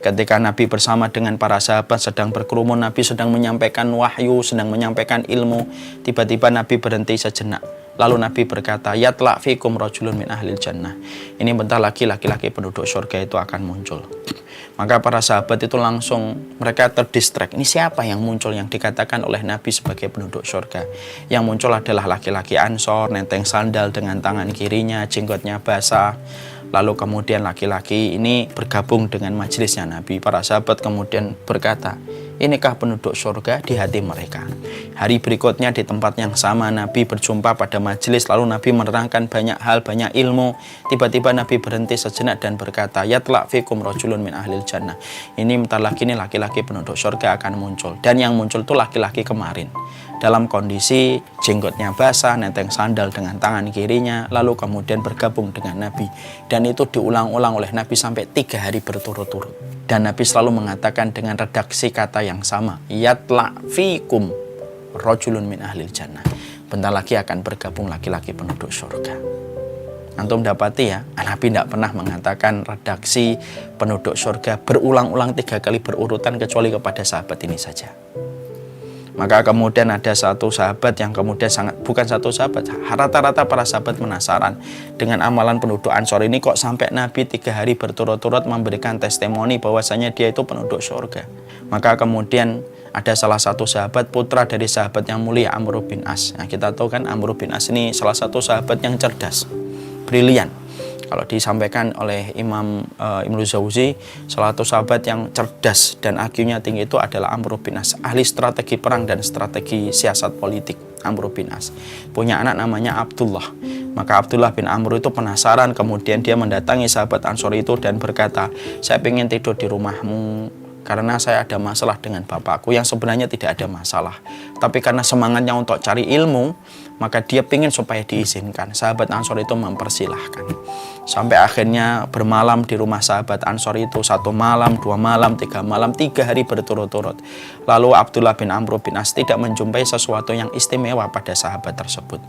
Ketika Nabi bersama dengan para sahabat sedang berkerumun, Nabi sedang menyampaikan wahyu, sedang menyampaikan ilmu. Tiba-tiba Nabi berhenti sejenak. Lalu Nabi berkata, yatla' fikum rajulun min ahlil jannah. Ini bentar lagi laki-laki penduduk surga itu akan muncul. Maka para sahabat itu langsung mereka terdistract. Ini siapa yang muncul yang dikatakan oleh Nabi sebagai penduduk surga? Yang muncul adalah laki-laki Ansor, nenteng sandal dengan tangan kirinya, jenggotnya basah. Lalu kemudian laki-laki ini bergabung dengan majelisnya Nabi. Para sahabat kemudian berkata, inikah penduduk surga di hati mereka? Hari berikutnya di tempat yang sama Nabi berjumpa pada majelis. Lalu Nabi menerangkan banyak hal, banyak ilmu. Tiba-tiba Nabi berhenti sejenak dan berkata, yatla' fikum rajulun min ahlil jannah. Ini bentar lagi nih laki-laki penduduk surga akan muncul. Dan yang muncul itu laki-laki kemarin, dalam kondisi jenggotnya basah, nenteng sandal dengan tangan kirinya, lalu kemudian bergabung dengan Nabi. Dan itu diulang-ulang oleh Nabi sampai 3 hari berturut-turut. Dan Nabi selalu mengatakan dengan redaksi kata yang sama, yatla' fikum rajulun min ahlil jannah. Bentar lagi akan bergabung laki-laki penduduk surga. Antum dapati ya, Nabi tidak pernah mengatakan redaksi penduduk surga berulang-ulang 3 kali berurutan kecuali kepada sahabat ini saja. Maka kemudian ada satu sahabat yang kemudian bukan satu sahabat, rata-rata para sahabat penasaran dengan amalan penduduk Ansor ini, kok sampai Nabi 3 hari berturut-turut memberikan testimoni bahwasanya dia itu penduduk surga. Maka kemudian ada salah satu sahabat, putra dari sahabat yang mulia, Amr bin As. Nah, kita tahu kan Amr bin As ini salah satu sahabat yang cerdas, brilian. Kalau disampaikan oleh Imam Ibnu Jauzi, salah satu sahabat yang cerdas dan IQ-nya tinggi itu adalah Amr bin As, ahli strategi perang dan strategi siasat politik. Amr bin As punya anak namanya Abdullah. Maka Abdullah bin Amr itu penasaran, kemudian dia mendatangi sahabat Ansor itu dan berkata, saya ingin tidur di rumahmu karena saya ada masalah dengan bapakku, yang sebenarnya tidak ada masalah. Tapi karena semangatnya untuk cari ilmu, maka dia ingin supaya diizinkan. Sahabat Ansor itu mempersilahkan. Sampai akhirnya bermalam di rumah sahabat Ansor itu 1 malam, 2 malam, 3 malam, 3 hari berturut-turut. Lalu Abdullah bin Amr bin As tidak menjumpai sesuatu yang istimewa pada sahabat tersebut.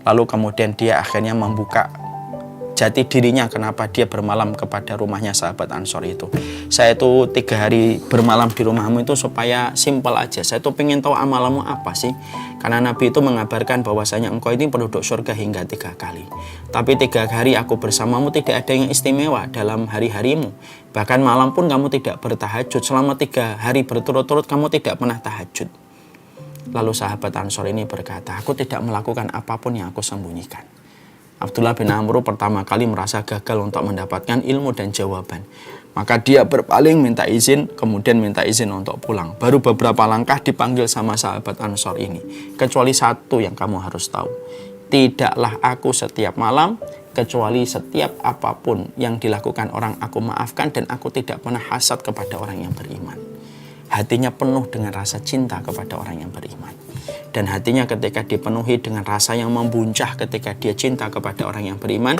Lalu kemudian dia akhirnya membuka jati dirinya kenapa dia bermalam kepada rumahnya sahabat Ansor itu. Saya itu 3 hari bermalam di rumahmu itu supaya simpel aja. Saya tuh pengen tahu amalanmu apa sih. Karena Nabi itu mengabarkan bahwasanya engkau ini penduduk surga hingga 3 kali. Tapi 3 hari aku bersamamu tidak ada yang istimewa dalam hari-harimu. Bahkan malam pun kamu tidak bertahajud. Selama 3 hari berturut-turut kamu tidak pernah tahajud. Lalu sahabat Ansor ini berkata, aku tidak melakukan apapun yang aku sembunyikan. Abdullah bin Amr pertama kali merasa gagal untuk mendapatkan ilmu dan jawaban. Maka dia berpaling minta izin, kemudian minta izin untuk pulang. Baru beberapa langkah dipanggil sama sahabat Ansor ini. Kecuali satu yang kamu harus tahu. Tidaklah aku setiap malam, kecuali setiap apapun yang dilakukan orang aku maafkan, dan aku tidak pernah hasad kepada orang yang beriman. Hatinya penuh dengan rasa cinta kepada orang yang beriman. Dan hatinya ketika dipenuhi dengan rasa yang membuncah ketika dia cinta kepada orang yang beriman,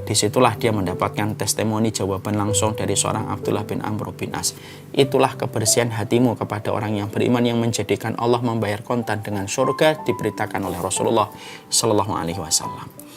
disitulah dia mendapatkan testimoni jawaban langsung dari seorang Abdullah bin Amr bin As. Itulah kebersihan hatimu kepada orang yang beriman yang menjadikan Allah membayar kontan dengan surga, diberitakan oleh Rasulullah Sallallahu Alaihi Wasallam.